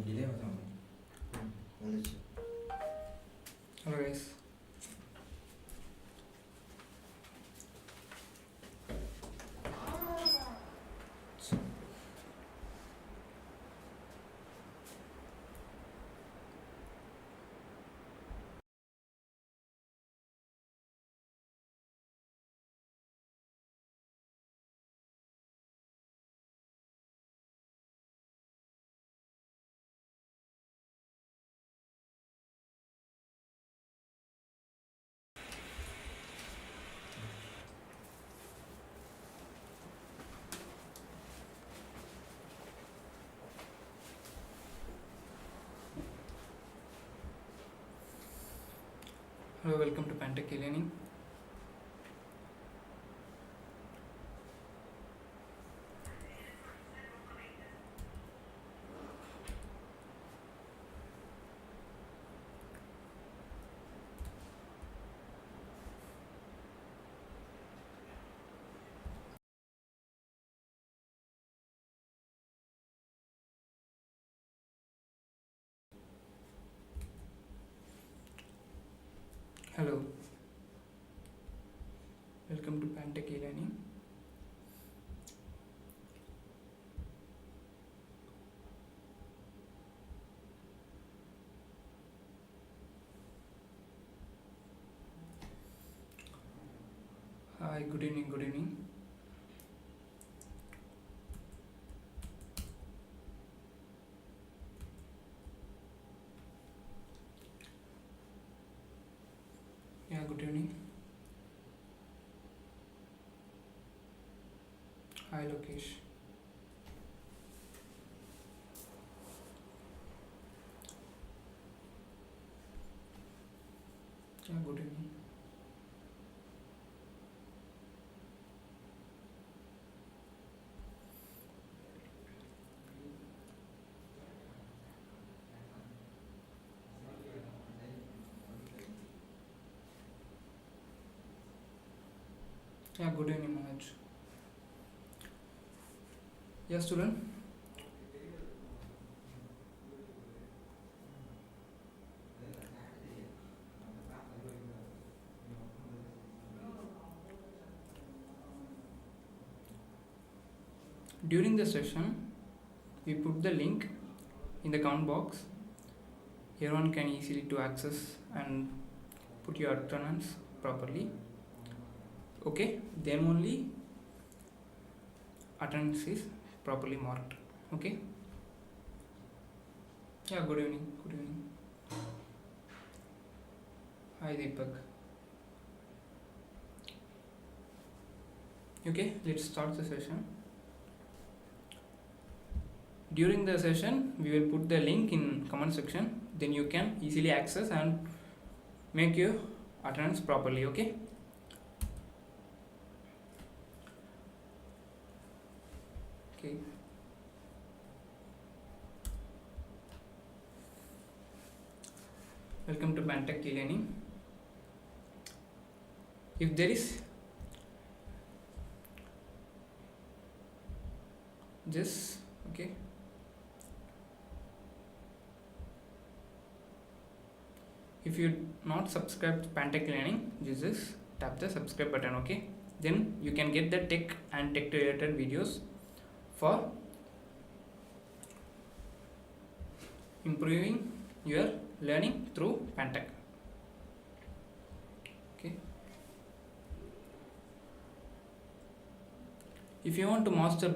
Hello guys. Hello, welcome to Pantech E-Learning. Hello, welcome to Pantech E-Learning. Hi, good evening, good evening. Yeah, good evening. Hi, Lokesh. Yeah, good evening. Yeah, good evening, Manoj. Yeah, student. During the session, we put the link in the comment box. Everyone can easily to access and put your attendance properly. Okay, then only attendance is properly marked. Okay. Yeah, good evening. Good evening. Hi, Deepak. Okay, let's start the session. During the session, we will put the link in comment section. Then you can easily access and make your attendance properly. Okay. Okay. Welcome to Pantech E-Learning. If there is just okay. If you not subscribed to Pantech E-Learning, just tap the subscribe button. Okay. Then you can get the tech and tech related videos for improving your learning through Pantech. Okay. If you want to master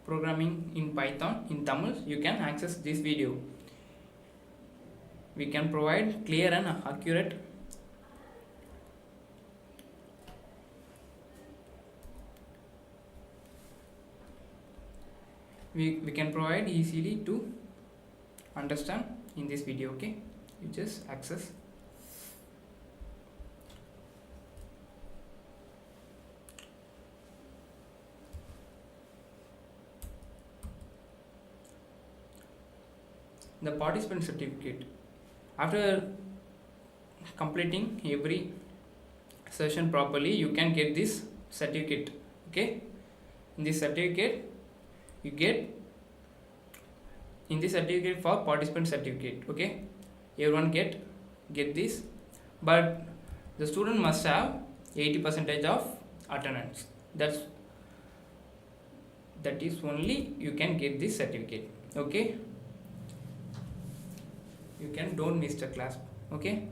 programming in Python in Tamil, you can access this video. We can provide clear and accurate we can provide easily to understand in this video. Okay, you just access. The participant certificate. After completing every session properly, you can get this certificate. Okay, in this certificate you get in this certificate for participant certificate. Okay, everyone get this, but the student must have 80% of attendance. That is only you can get this certificate. Okay, you can don't miss the class. Okay,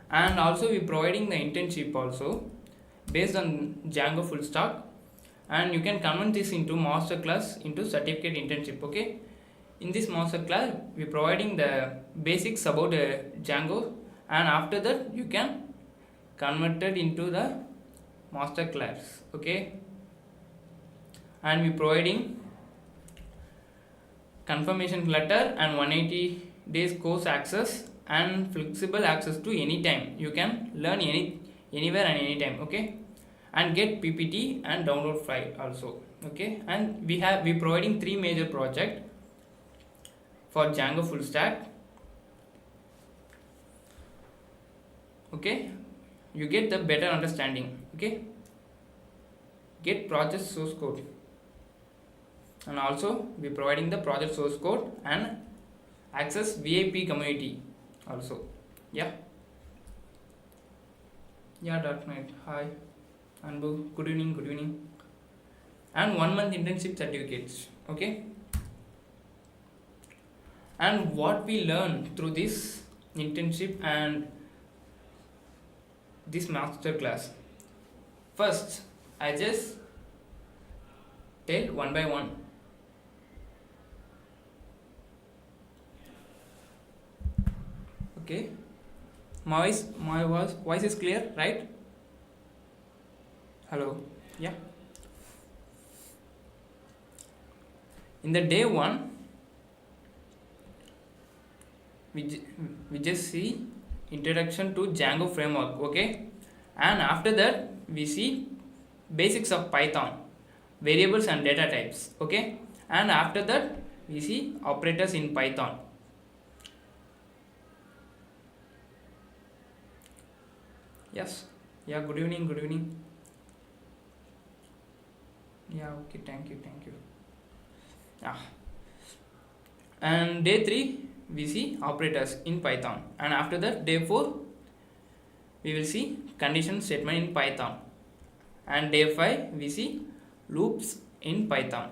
and also we providing the internship also based on Django full stack, and you can convert this into master class into certificate internship. Okay, in this master class we providing the basics about Django, and after that you can convert it into the master class. Okay, and we providing confirmation letter and 180 days course access and flexible access to any time. You can learn anywhere and anytime. Okay, and get PPT and download file also. Okay, and we providing 3 major project for Django full stack. Okay, you get the better understanding. Okay, get project source code, and also we providing the project source code and access VIP community also. Yeah, .NET. Hi Anbu, good evening. And 1 month internship certificates. Okay, and what we learn through this internship and this master class. First, I just tell one by one. Okay, my voice is clear, right? Hello. Yeah, in the day 1 we just see introduction to Django framework. Okay, and after that we see basics of Python, variables and data types. Okay, and after that we see operators in Python. Yes, yeah, good evening. Yeah, okay, thank you. Yeah, and day 3 we see operators in Python, and after that day 4 we will see condition statement in Python, and day 5 we see loops in Python.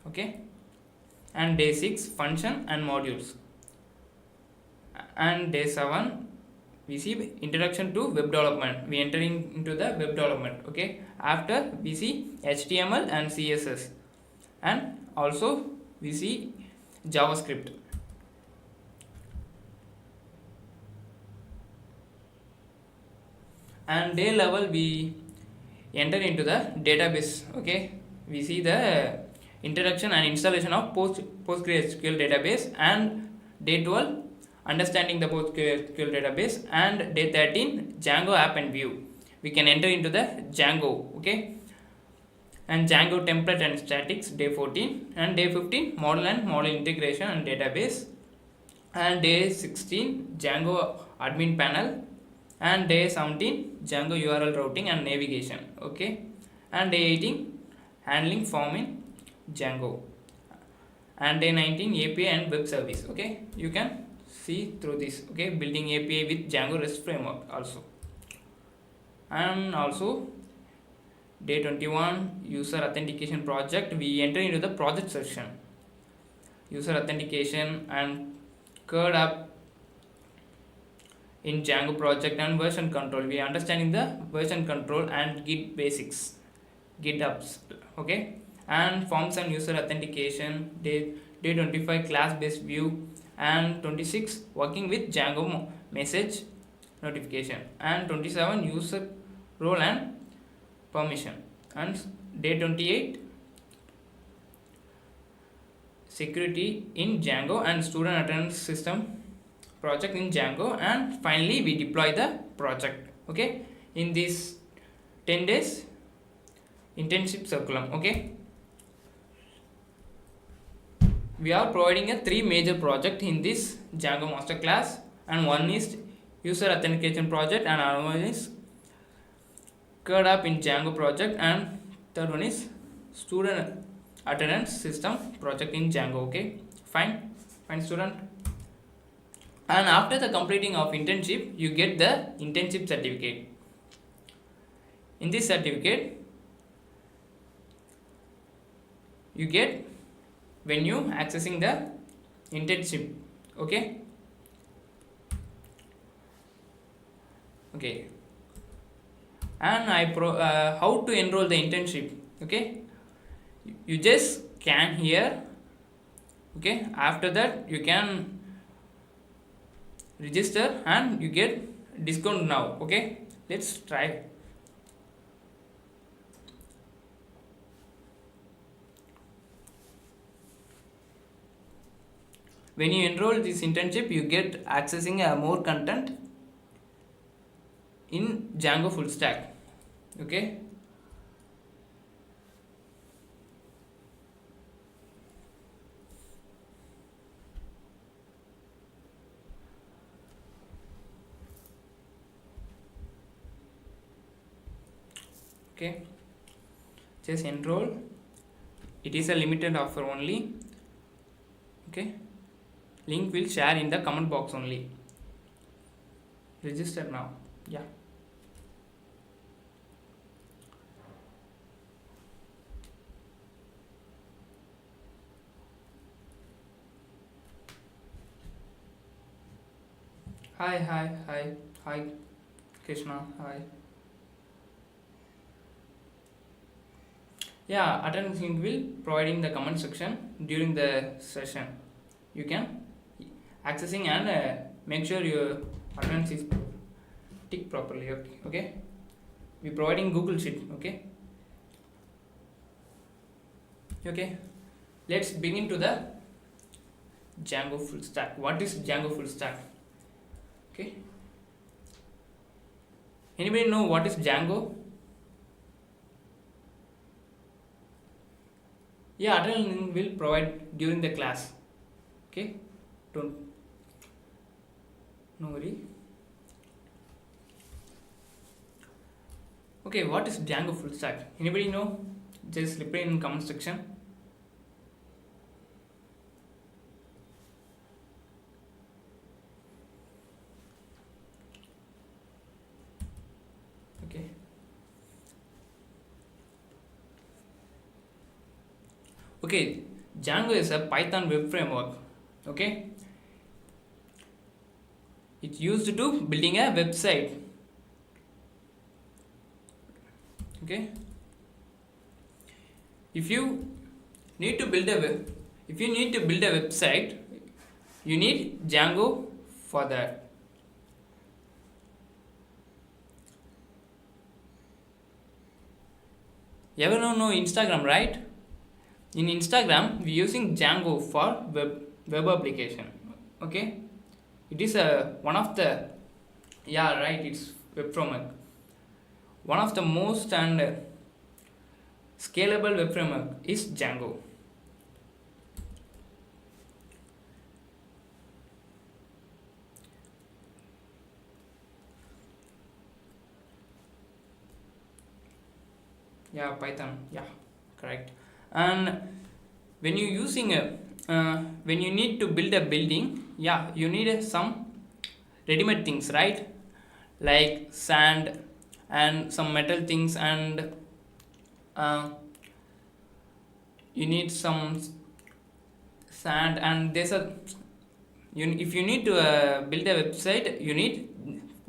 Okay, and day 6 function and modules, and day 7 we see introduction to web development. We entering into the web development. Okay, after we see HTML and CSS, and also we see JavaScript. And day level we enter into the database. Okay, we see the introduction and installation of PostgreSQL database, and day 12 understanding the PostgreSQL database, and day 13 Django app and view. We can enter into the Django. Okay, and Django template and statics day 14, and day 15 model and model integration and database, and day 16 Django admin panel, and day 17 Django URL routing and navigation. Okay, and day 18 handling form in Django, and day 19 API and web service. Okay, you can see through this. Okay, building API with Django REST framework also. And also day 21 user authentication project. We enter into the project section, user authentication and CRUD app in Django project, and version control. We are understanding the version control and Git basics, GitHubs. Okay, and forms and user authentication. Day 25 class based view, and 26 working with Django message notification, and 27 user role and permission, and day 28 security in Django and student attendance system project in Django, and finally we deploy the project. Okay, in this 10 days internship curriculum. Okay, we are providing a 3 major project in this Django master class, and one is user authentication project, and another one is CRUD app in Django project, and third one is student attendance system project in Django. Okay, fine student. And after the completing of internship, you get the internship certificate. In this certificate, you get when you accessing the internship. Okay, and how to enroll the internship. Okay, you just scan here. Okay, after that you can register and you get discount now. Okay, let's try. When you enroll this internship, you get accessing more content in Django full stack. Okay, just enroll. It is a limited offer only. Okay, link will share in the comment box only. Register now. Yeah. Hi Krishna. Hi. Yeah, attendance link will providing the comment section during the session. You can accessing and make sure your attendance is tick properly. Okay, we providing Google Sheet. Okay, let's begin to the Django full stack. What is Django full stack? Okay, anybody know what is Django? Yeah, attendance link will provide during the class. Okay, no worry. Okay, what is Django full stack? Anybody know? Just reply in comment section. Okay, Django is a Python web framework. Okay, it's used to building a website. Okay, if you need to build a website, you need Django for that. Everyone know Instagram, right? In Instagram, we using Django for web application. Okay, it is one of the it's web framework. One of the most and scalable web framework is Django. Yeah, Python. Yeah, correct. And when you using when you need to build a building, you need some ready-made things, right? Like sand and some metal things, and you need some sand, and there's a if you need to build a website, you need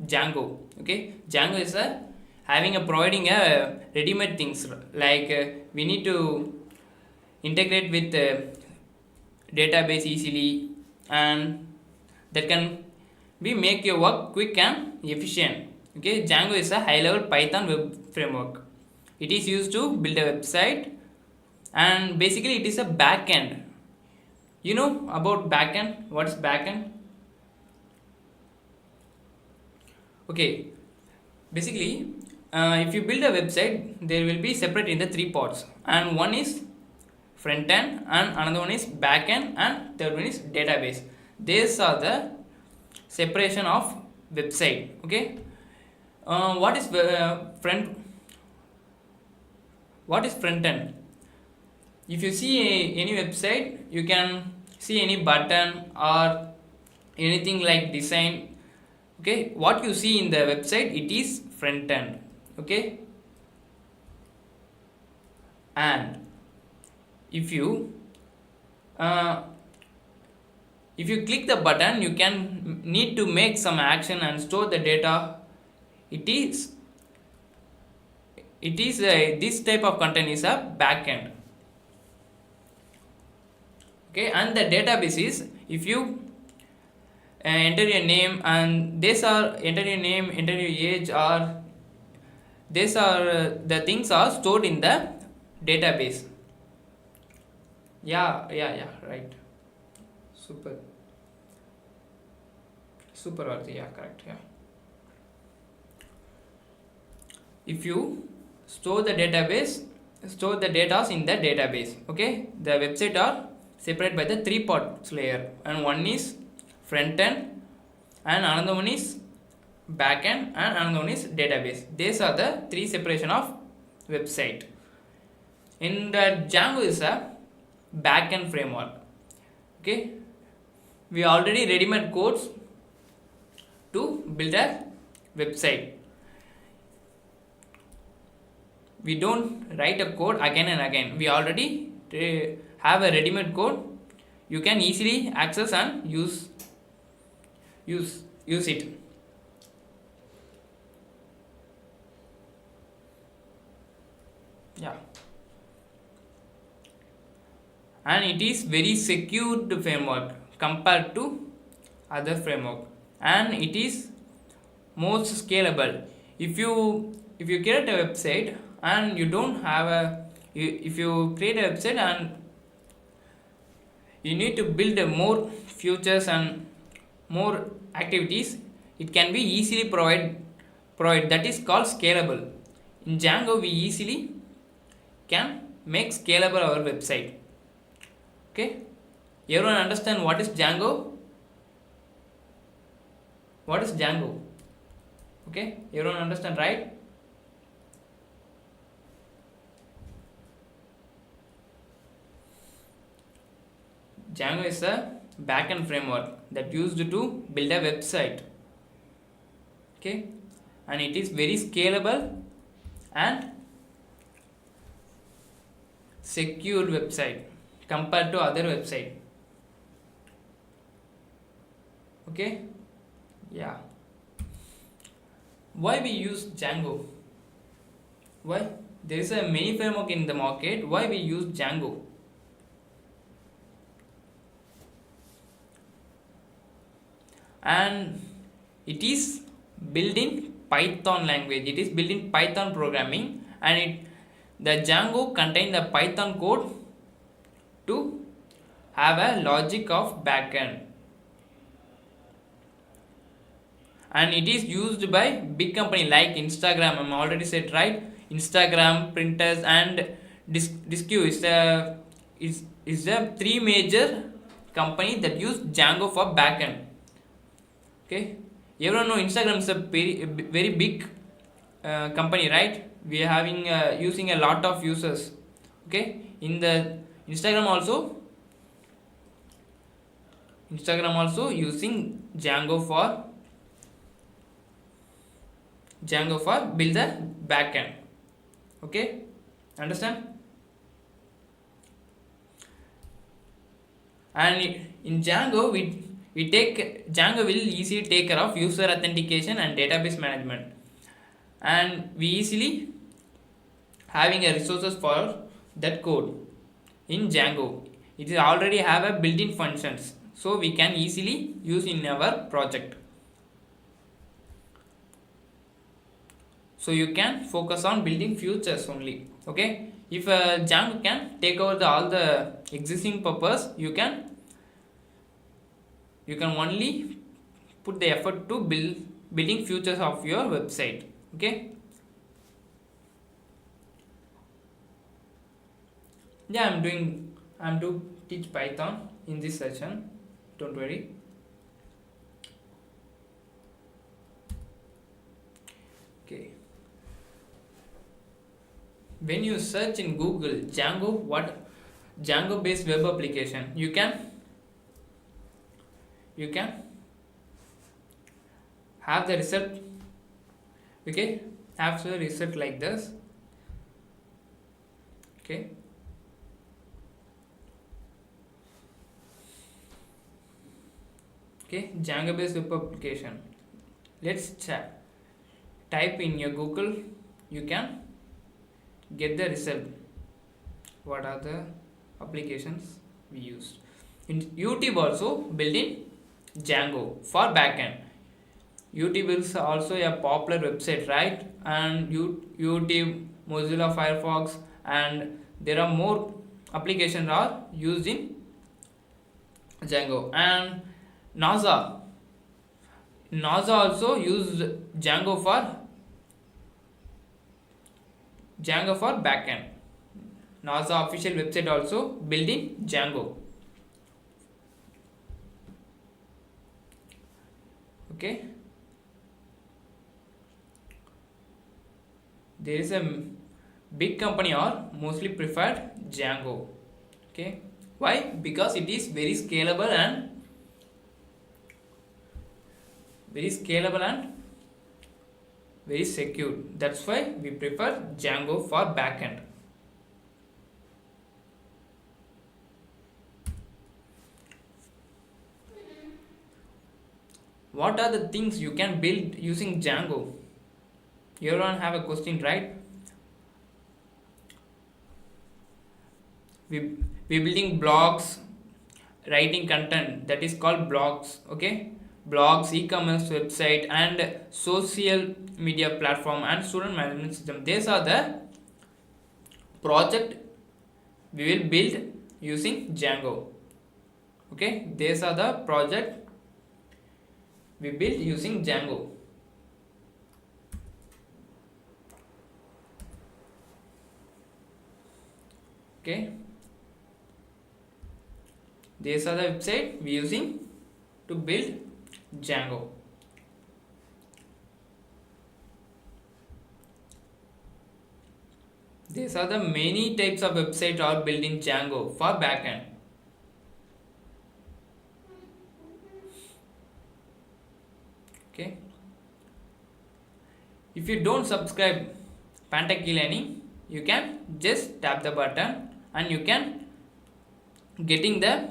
Django. Okay, Django is providing a ready-made things, like we need to integrate with database easily, and that can be make your work quick and efficient. Okay, Django is a high-level Python web framework. It is used to build a website, and basically it is a backend. You know about backend? What's backend? Okay, basically if you build a website, there will be separate in the three parts, and one is front end, and another one is back end, and third one is database. These are the separation of website. Okay, what is front end? if you see any website, you can see any button or anything like design. Okay, what you see in the website, it is front end. Okay, and if you uh, if you click the button, you can need to make some action and store the data. It is this type of content is a backend. Okay, and the database is, if you enter your name, and these are enter your name, enter your age, or these are the things are stored in the database. Yeah, right. Super. Arthi, yeah, correct, yeah. If you store the data in the database. Okay, the website are separated by the three parts layer, and one is front end, and another one is back end, and another one is database. These are the three separation of website. In the Django is a backend framework. Okay, we already ready-made codes to build a website. We don't write a code again and again. We already have a ready-made code. You can easily access and use it. Yeah, and it is very secured framework compared to other framework, and it is most scalable. If you create a website and you don't have if you create a website and you need to build more features and more activities, it can be easily provide. That is called scalable. In Django, we easily can make scalable our website. Okay, everyone understand what is Django? What is Django? Okay, everyone understand, right? Django is a backend framework that used to build a website. Okay, and it is very scalable and secure website compared to other website. Okay, yeah. Why we use Django? Why? There is a many framework in the market. Why we use Django? And it is built in Python language. It is built in Python programming, and the Django contain the Python code to have a logic of backend, and it is used by big company like Instagram. I'm already said, right? Instagram, printers, and Disque is the three major company that use Django for backend. Okay, everyone know Instagram is a very big company, right? We are having using a lot of users. Okay, in the Instagram also using Django for build the backend. Okay, understand? And in Django, Django will easily take care of user authentication and database management, and we easily having a resources for that code in Django. It is already have a built-in functions, so we can easily use in our project. So you can focus on building features only. Okay, if Django can take over all the existing purpose, you can only put the effort to building features of your website. Okay, yeah, I'm to teach Python in this session, don't worry. Okay, when you search in Google Django, Django based web application. You can have the result. Okay, have the result like this. Okay, Django based web application. Let's type in your Google. You can get the result. What are the applications we used? In YouTube also built in Django for backend. YouTube is also a popular website, right? And YouTube, Mozilla Firefox, and there are more applications are used in Django. And NASA also used Django for backend. NASA official website also built in Django. Okay. There is a big company or mostly preferred Django. Okay. Why? Because it is very scalable and very secure. That's why we prefer Django for backend. What are the things you can build using Django? Everyone have a question, right? We building blogs, writing content, that is called blogs. Okay, blogs, e-commerce website, and social media platform and student management system. These are the project we will build using Django. Okay, these are the project we built using Django. Okay, these are the website we using to build Django. These are the many types of website are built in Django for backend. Okay, if you don't subscribe Pantech E-Learning, you can just tap the button and you can getting the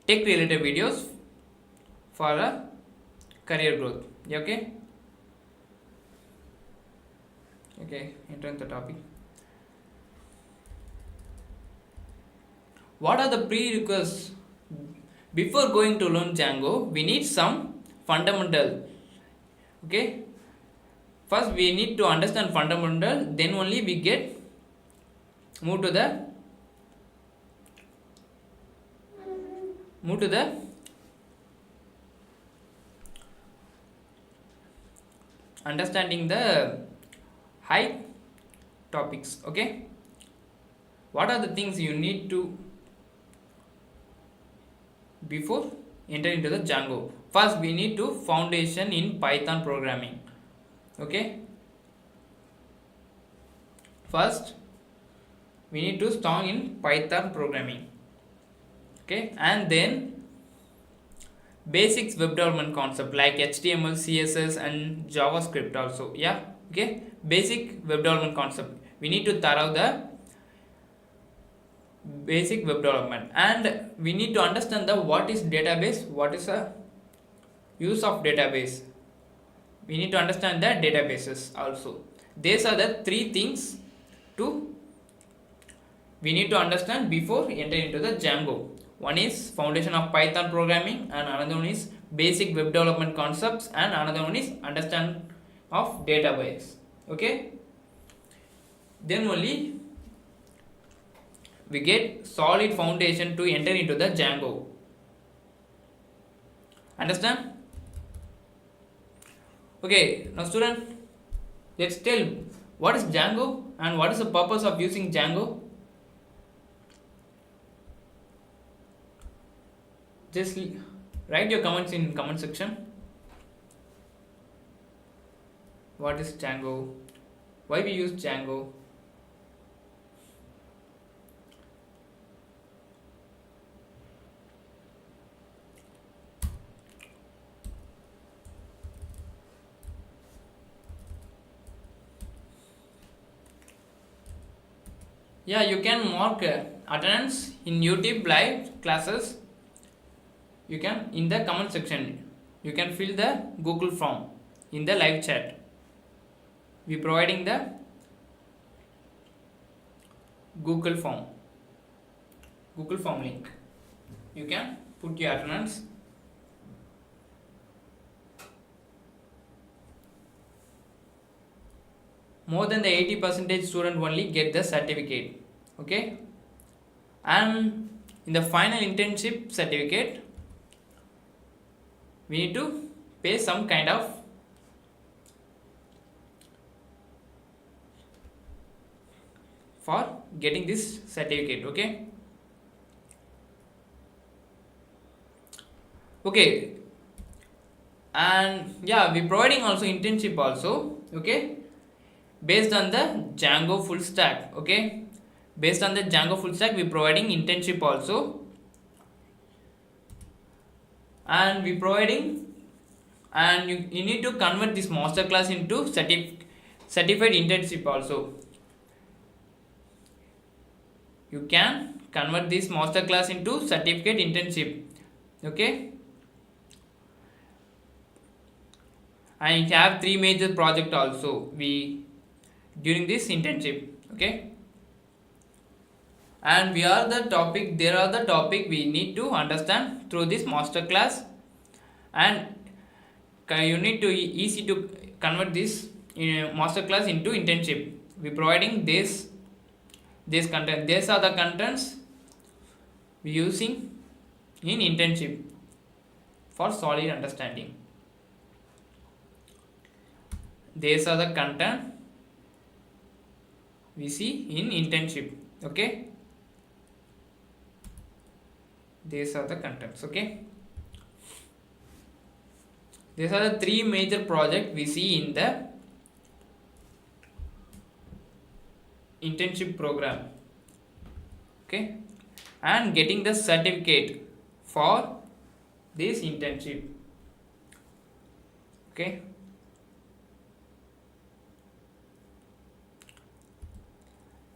tech related videos for a career growth. Okay, enter the topic. What are the prerequisites? Before going to learn Django, we need some fundamental. Okay, first we need to understand fundamental, then only we get move to the understanding the high topics. Okay, what are the things you need to before enter into the Django? First we need to foundation in Python programming. Okay, first we need to strong in Python programming. Okay, and then basics web development concept like HTML, CSS, and JavaScript also. Yeah, okay, basic web development concept. We need to thorough the basic web development, and we need to understand the what is database, what is the use of database. We need to understand the databases also. These are the three things we need to understand before entering into the Django. One is foundation of Python programming, and another one is basic web development concepts, and another one is understand of database. Okay, then only we get solid foundation to enter into the Django. Understand? Okay, now student, let's tell what is Django and what is the purpose of using Django. Just write your comments in comment section. What is Django? Why we use Django? Yeah, you can mark attendance in YouTube live classes. You can in the comment section. You can fill the Google form in the live chat. We providing the Google form link. You can put your attendance. More than the 80% student only get the certificate. Okay, and in the final internship certificate we need to pay some kind of for getting this certificate. Okay, and yeah, we providing also internship also. Okay, based on the Django full stack. Okay, based on the Django full stack we providing internship also, and we providing, and you need to convert this masterclass into certified internship also. You can convert this masterclass into certificate internship. Okay, and it have 3 major project also we during this internship. Okay, and there are the topic we need to understand through this masterclass, and you need to easy to convert this masterclass into internship. We providing this content. These are the contents we using in internship for solid understanding. These are the content we see in internship. Okay, these are the contents. Okay, these are the 3 major projects we see in the internship program. Okay, and getting the certificate for this internship. Okay,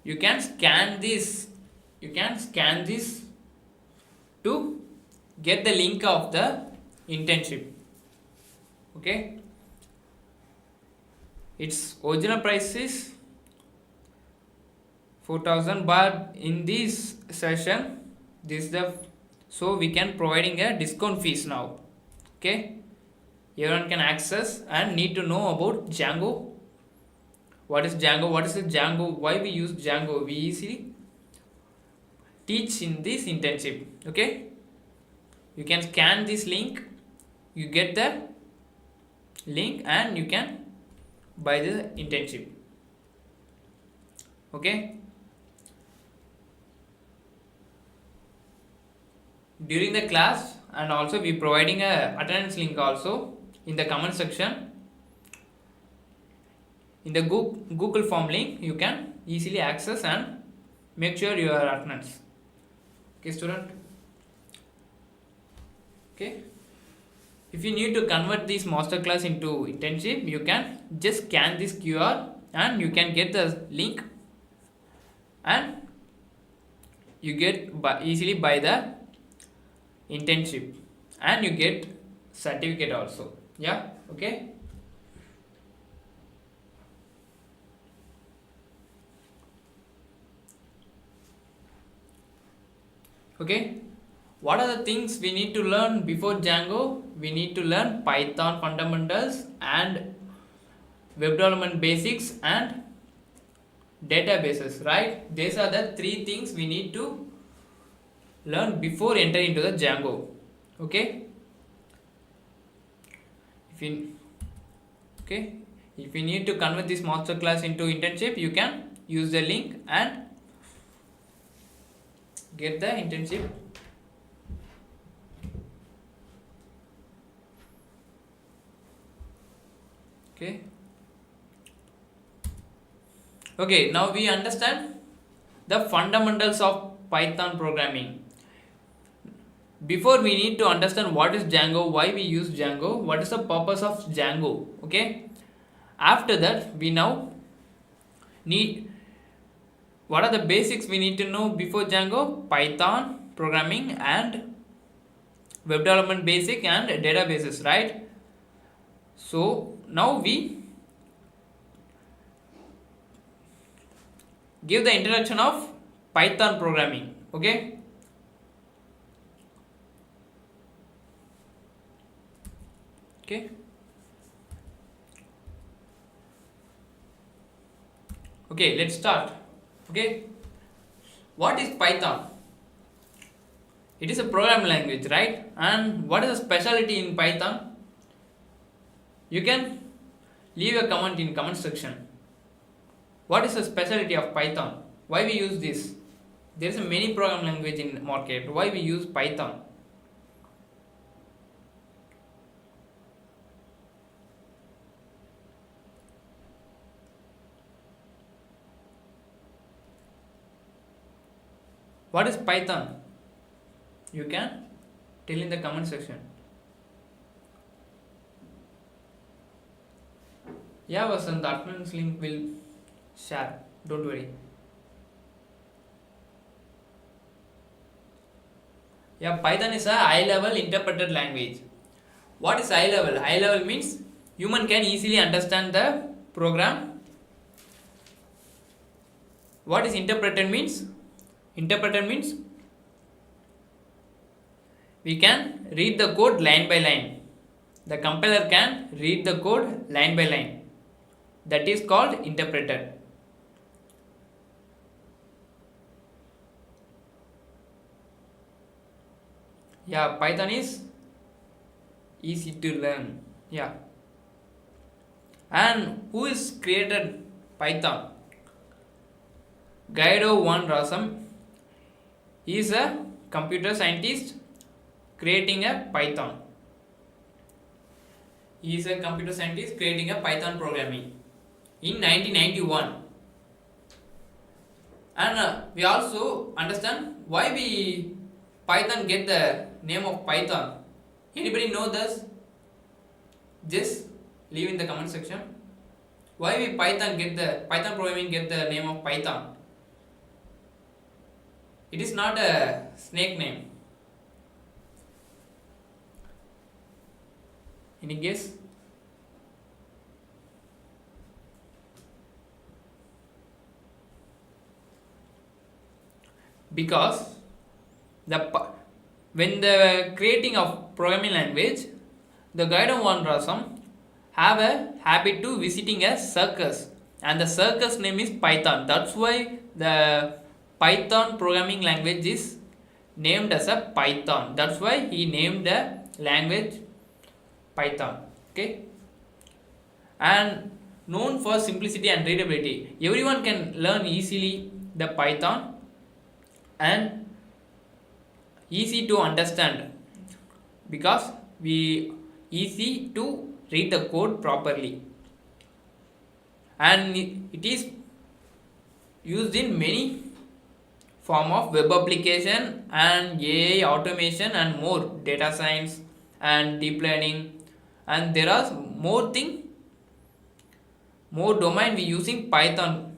you can scan this to get the link of the internship. Okay, its original price is 4,000, but in this session so we can providing a discount fees now. Okay, everyone can access and need to know about Django. What is Django? What is the Django? Why we use Django? We easily teach in this internship. Okay, you can scan this link, you get the link, and you can buy the internship. Okay, during the class, and also we providing a attendance link also in the comment section. In the Google form link you can easily access and make sure your attendance. Okay, student. Okay, if you need to convert this masterclass into internship, you can just scan this QR and you can get the link, and you get easily buy the internship, and you get certificate also. Yeah. Okay, okay, what are the things we need to learn before Django? We need to learn Python fundamentals and web development basics and databases, right? These are the 3 things we need to learn before entering into the Django. Okay, if you need to convert this masterclass into internship, you can use the link and get the internship. Okay, now we understand the fundamentals of Python programming. Before, we need to understand what is Django, why we use Django, what is the purpose of Django. Okay, after that we now need What are the basics we need to know before Django? Python, programming and web development basic and databases, right? So now we give the introduction of Python programming. Okay. Okay, let's start. Okay, what is Python? It is a programming language, right? And what is the specialty in Python? You can leave a comment in comment section. What is the specialty of Python? Why we use this? There is a many programming language in market. Why we use Python? What is Python? You can tell in the comment section. Yeah, Vasan, the attendance link will share. Don't worry. Yeah, Python is a high-level interpreted language. What is high level? High level means human can easily understand the program. What is interpreted means? Interpreted means we can read the code line by line. The compiler can read the code line by line. That is called interpreted. Yeah, Python is easy to learn. Yeah. And who is created Python? Guido van Rossum. He is a computer scientist creating a Python. He is a computer scientist creating a Python programming in 1991. And we also understand why we Python get the name of Python. Anybody know this? Just leave in the comment section. Why we Python programming get the name of Python? It is not a snake name. Any guess? Because when the creating of programming language, the Guido van Rossum have a habit to visiting a circus, and the circus name is Python. That's why the Python programming language is named as a Python. That's why he named the language Python. Okay, and known for simplicity and readability. Everyone can learn easily the Python and easy to understand because we easy to read the code properly, and it is used in many form of web application and AI automation and more, data science and deep learning, and there are more domain we using Python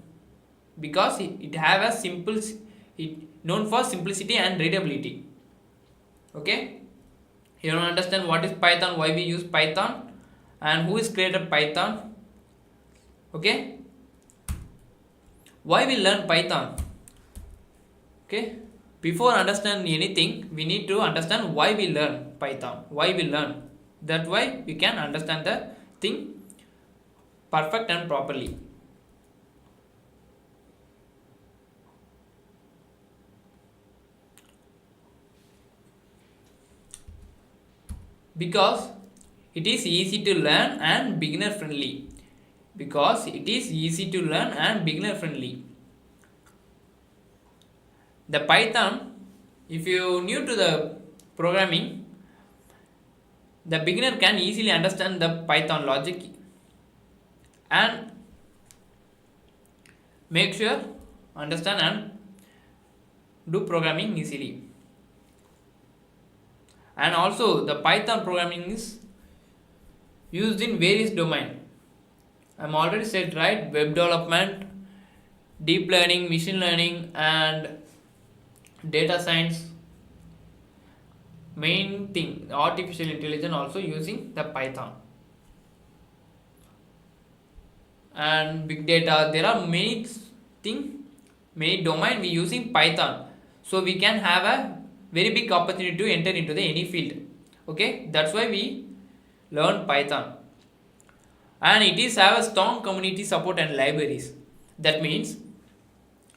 because it have a it known for simplicity and readability. Okay, you don't understand what is Python, why we use Python, and who is created Python. Okay, why we learn Python? Okay, before understanding anything, we need to understand why we learn Python. Why we learn? That way we can understand the thing perfect and properly. Because it is easy to learn and beginner friendly. Because it is easy to learn and beginner friendly. The Python, if you new to the programming, the beginner can easily understand the Python logic and make sure understand and do programming easily. And also the Python programming is used in various domains. I'm already said, right? Web development, deep learning, machine learning, and data science. Main thing, artificial intelligence also using the Python. And big data, there are many things, many domain we using Python, so we can have a very big opportunity to enter into the any field. Okay, that's why we learn Python. And it is have a strong community support and libraries. That means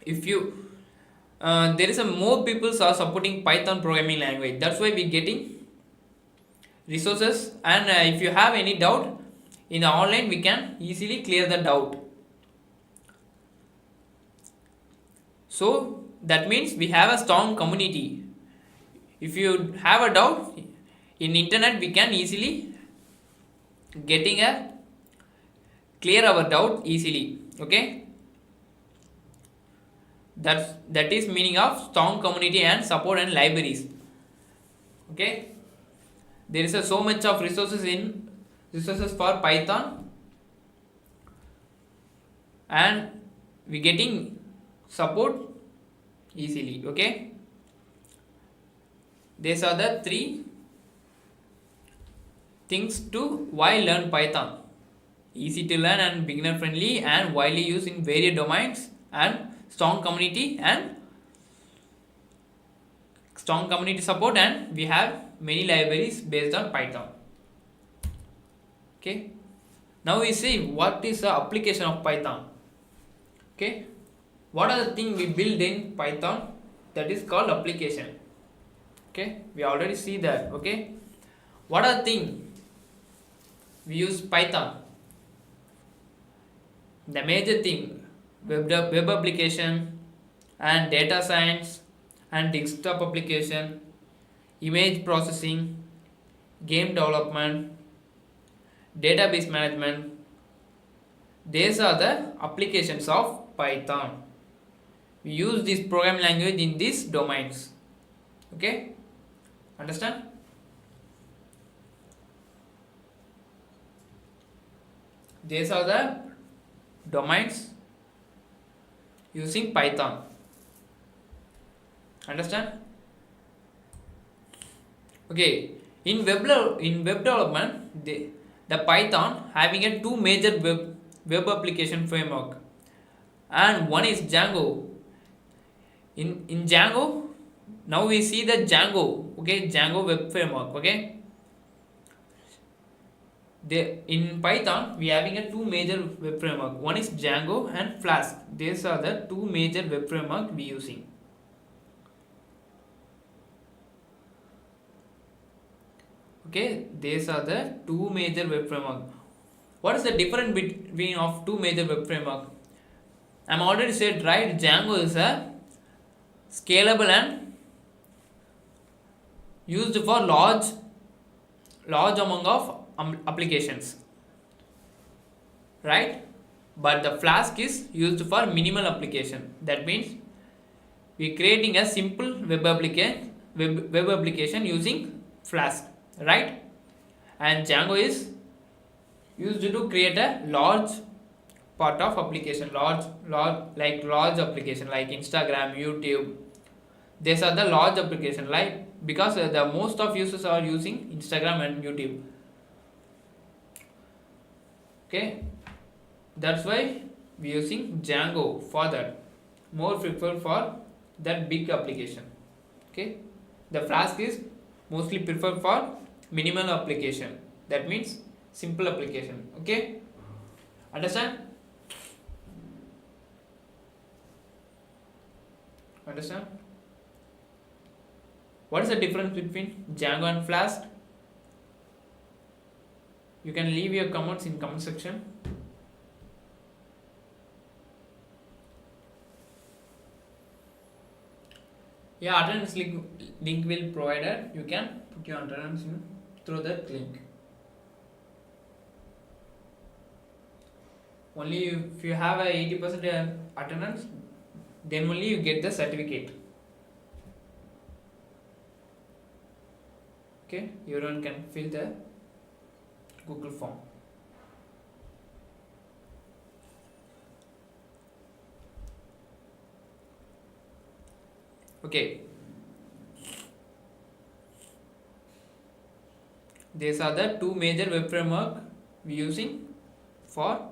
if you there is a more people are supporting Python programming language, that's why we getting resources. And if you have any doubt in the online, we can easily clear the doubt. So that means we have a strong community. If you have a doubt in internet, we can easily getting a clear our doubt easily. Okay, that is meaning of strong community and support and libraries. Okay, there is so much of resources for Python, and we getting support easily. Okay, these are the three things to why learn Python: easy to learn and beginner friendly and widely used in various domains, and strong community support, and we have many libraries based on Python. Okay, now we see what is the application of Python. Okay, what are the things we build in Python, that is called application. Okay, we already see that. Okay, what are the things we use Python? The major thing, web application and data science and desktop application, image processing, game development, database management. These are the applications of Python. We use this programming language in these domains. Okay, understand? These are the domains using Python. Understand? Okay, in web development, the Python having a two major web application framework, and one is Django. In Django, now we see the Django. Okay, Django web framework. Okay, in Python we having a two major web framework. One is Django and Flask. These are the two major web framework we using. Okay, these are the two major web framework. What is the difference between of two major web framework? I'm already said, right? Django is a scalable and used for large amount of applications, right? But the Flask is used for minimal application. That means we creating a simple web application using Flask, right? And Django is used to create a large part of application, large application like Instagram, YouTube. These are the large application, like because the most of users are using Instagram and YouTube. Okay, that's why we using Django for that, more preferred for that big application. Okay, the Flask is mostly preferred for minimal application, that means simple application. Okay, understand? What is the difference between Django and Flask? You can leave your comments in comment section. Yeah, attendance link will provided. You can put your attendance through that link. Only if you have a 80% attendance, then only you get the certificate. Okay, everyone can fill the Google form. Okay, these are the two major web framework we using for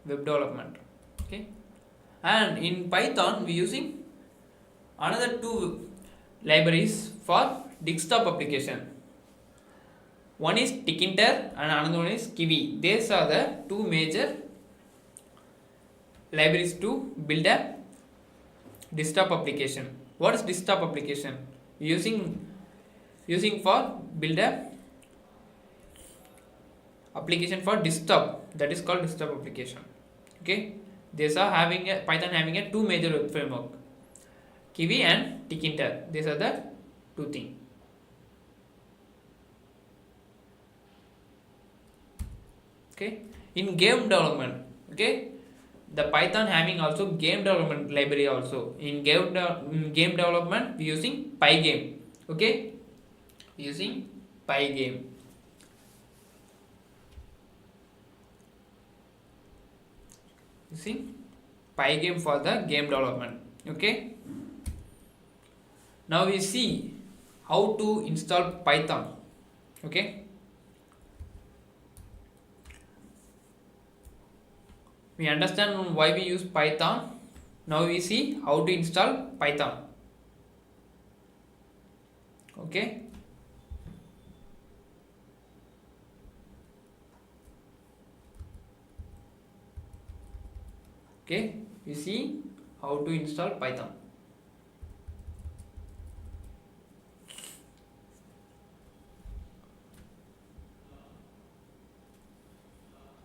web development. Okay, and in Python we using another two libraries for desktop application. One is Kickstart and another one is Kiwi. These are the two major libraries to build a desktop application. What is desktop application? Using for build a application for desktop, that is called desktop application. Okay, these are having a Python having a two major web framework, Kiwi and Kickstart. These are the two things. Okay, in game development, okay, the Python having also game development library also. In game development we using Pygame. Okay, using Pygame. Using Pygame for the game development. Okay, now we see how to install Python. Okay, we understand why we use Python. Now we see how to install Python. Okay, we see how to install Python.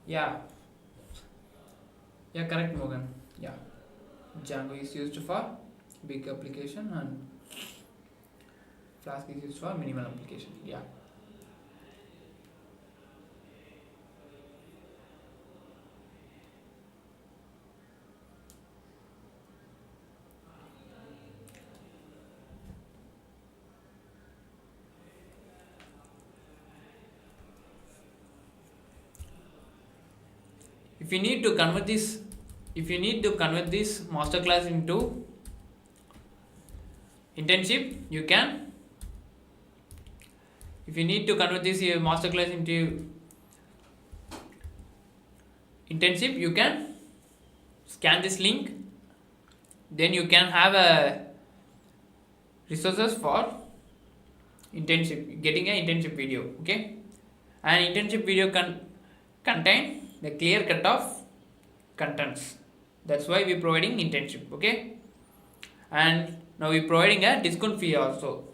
Yeah, correct, Morgan. Yeah, Django is used for big application and Flask is used for minimal application. Yeah. If you need to convert this masterclass into internship, you can. If you need to convert this masterclass into internship, you can scan this link. Then you can have a resources for internship, getting an internship video. Okay, and internship video contain the clear cut of contents. That's why we're providing internship. Okay, and now we're providing a discount fee also.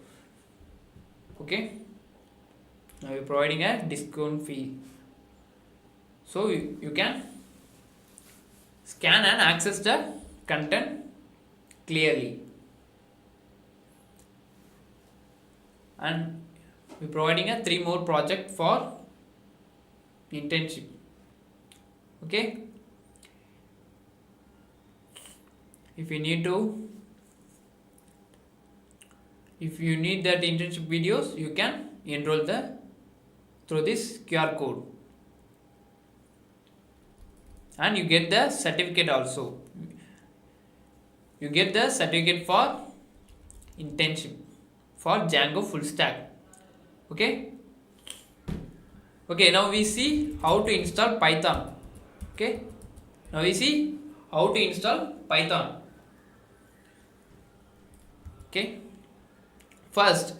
Okay, now we're providing a discount fee, so you can scan and access the content clearly. And we're providing a 3 more project for internship. Okay, if you need that internship videos, you can enroll through this QR code, and you get the certificate also. You get the certificate for internship for Django full stack. Okay, now we see how to install Python. Okay, now we see how to install Python. Okay, first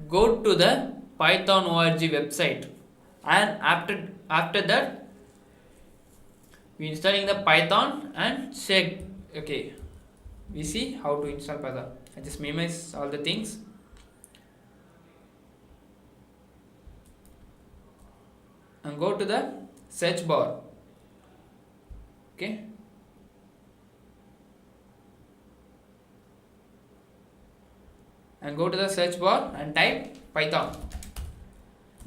go to the Python org website, and after that we installing the Python and check. Okay, we see how to install Python. I just minimize all the things. And go to the search bar. Okay, and go to the search bar and type Python,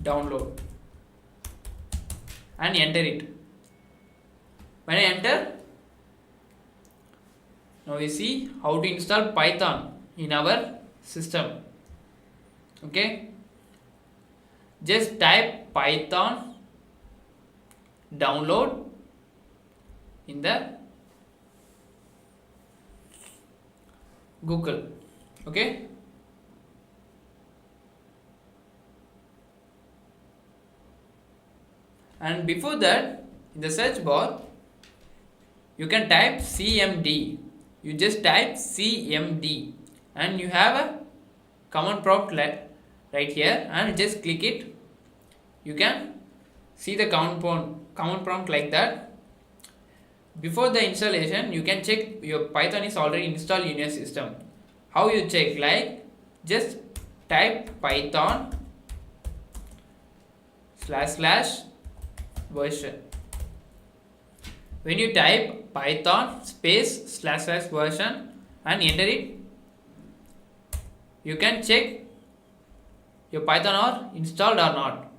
download, and enter it. When I enter, now we see how to install Python in our system. Okay, just type Python download in the Google. Okay, and before that, in the search bar, you can type CMD. You just type CMD and you have a command prompt right here, and just click it. You can see the command prompt like that. Before the installation, you can check your Python is already installed in your system. How you check? Like, just type Python / version. When you type Python space / version and enter it, you can check your Python are installed or not.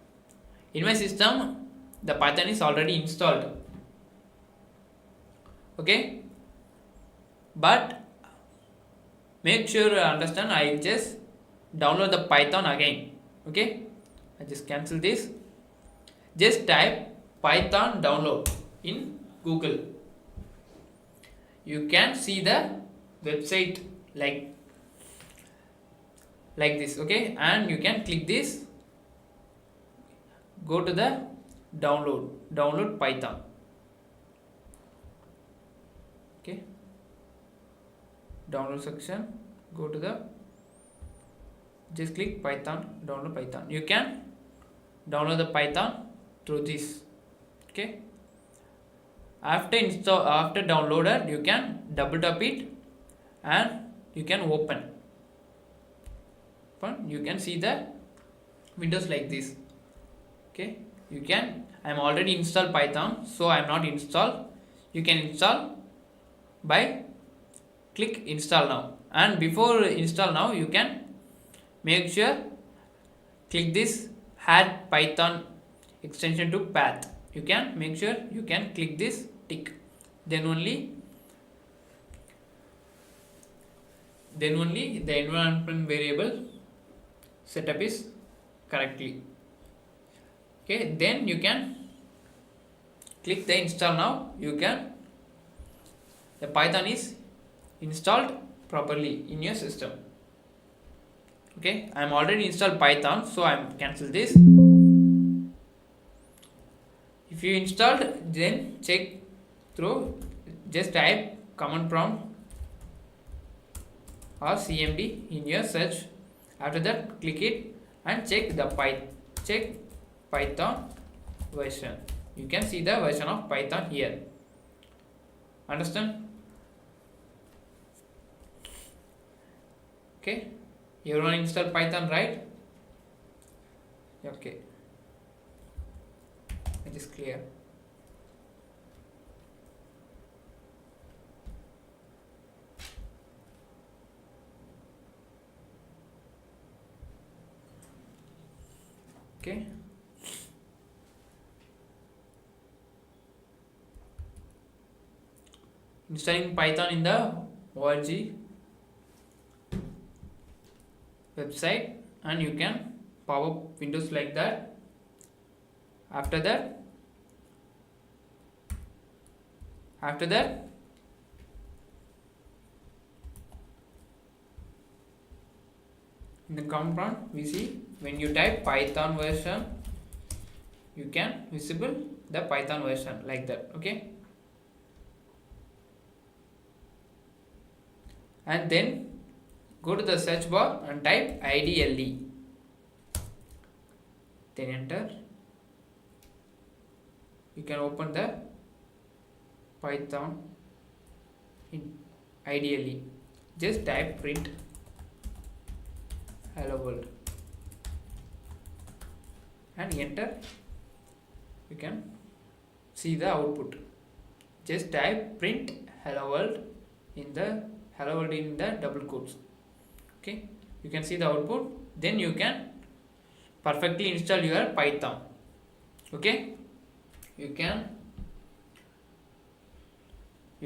In my system, the Python is already installed. Okay, but make sure you understand. I just download the Python again. Okay, I just cancel this. Just type Python download in Google. You can see the website like this. Okay, and you can click this. Go to the download Python. Okay, download section, go to the, just click Python, download Python. You can download the Python through this. Okay, after downloaded, you can double tap it and you can open. You can see the windows like this. Okay, you can, I am already installed Python, so I am not installed. You can install by click install now, and before install now, you can make sure click this add Python extension to path. You can make sure you can click this tick, then only the environment variable setup is correctly. Okay, then you can click the install now. You can, the Python is installed properly in your system. Okay, I am already installed Python, so I am cancel this. If you installed, then check through, just type command prompt or CMD in your search. After that, click it and check the Python version. You can see the version of Python here. Understand? Okay, everyone install Python, right? Okay, it is clear. Okay, installing Python in the org website, and you can pop up windows like that. After that, in the command prompt, we see when you type Python version, you can visible the Python version like that. Okay, and then go to the search bar and type IDLE, then enter. You can open the Python in IDLE. Just type print hello world and enter. You can see the output. Just type print hello world in the double quotes. Okay, you can see the output. Then you can perfectly install your Python. Okay, you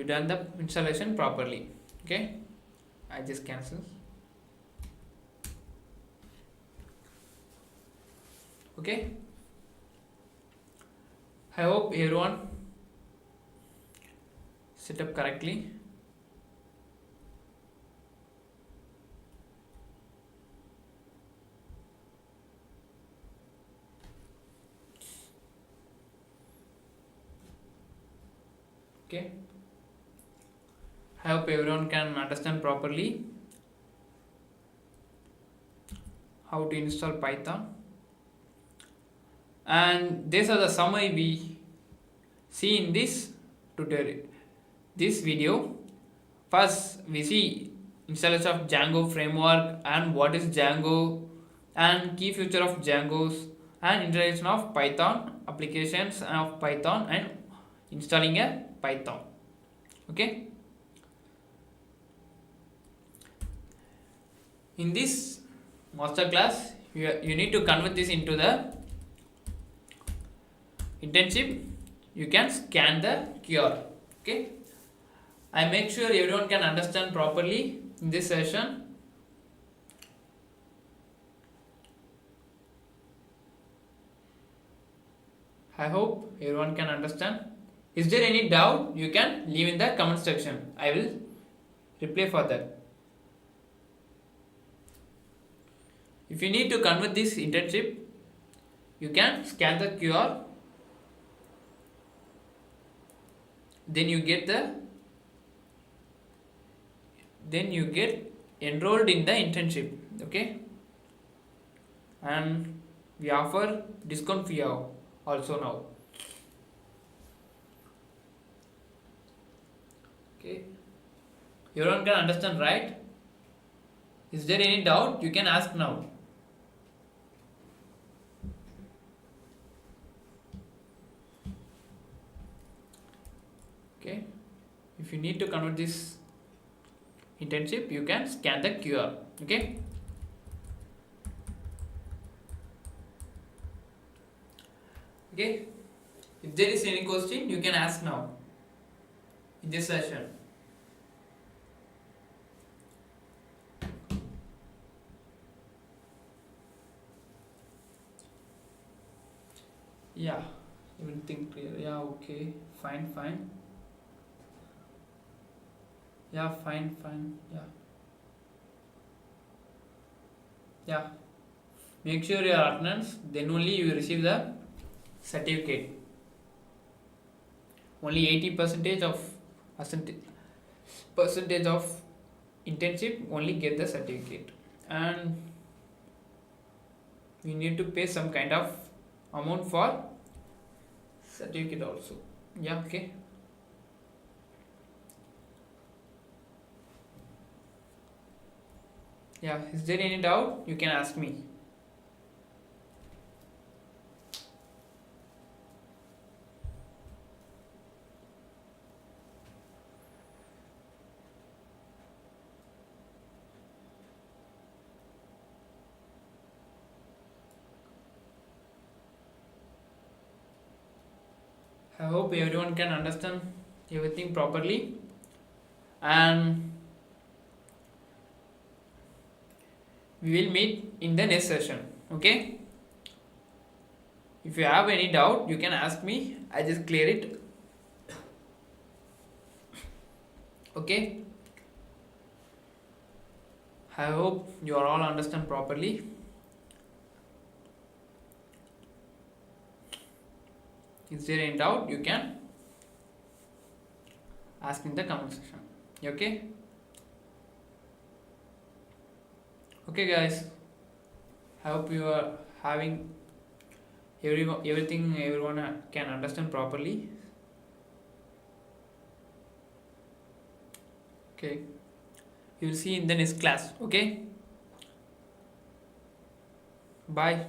done the installation properly. Okay, I just cancel. Okay, I hope everyone set up correctly. Okay, I hope everyone can understand properly how to install Python. And these are the summary we see in this tutorial, this video. First, we see installation of Django framework and what is Django and key feature of Django's and introduction of Python applications of Python and installing a Python. Okay. In this master class, you need to convert this into the internship. You can scan the QR. Okay. I make sure everyone can understand properly in this session. I hope everyone can understand. Is there any doubt? You can leave in the comment section. I will reply for that. If you need to convert this internship, you can scan the QR. Then you get enrolled in the internship. Okay, and we offer discount fee also now. Okay, everyone can understand, right? Is there any doubt? You can ask now. Okay, if you need to convert this internship, you can scan the QR. Okay. Okay, if there is any question, you can ask now in this session. Yeah, everything clear. Yeah, okay, fine. Yeah, fine. Yeah, make sure your attendance, then only you will receive the certificate. Only 80% of percentage of internship only get the certificate, and we need to pay some kind of amount for certificate also. Yeah, okay. Yeah, is there any doubt? You can ask me. I hope everyone can understand everything properly, and we will meet in the next session. Okay, if you have any doubt, you can ask me. I just clear it. Okay, I hope you are all understand properly. Is there any doubt? You can ask in the comment section. Okay. Okay, guys. I hope you are having everything everyone can understand properly. Okay. You will see in the next class. Okay. Bye.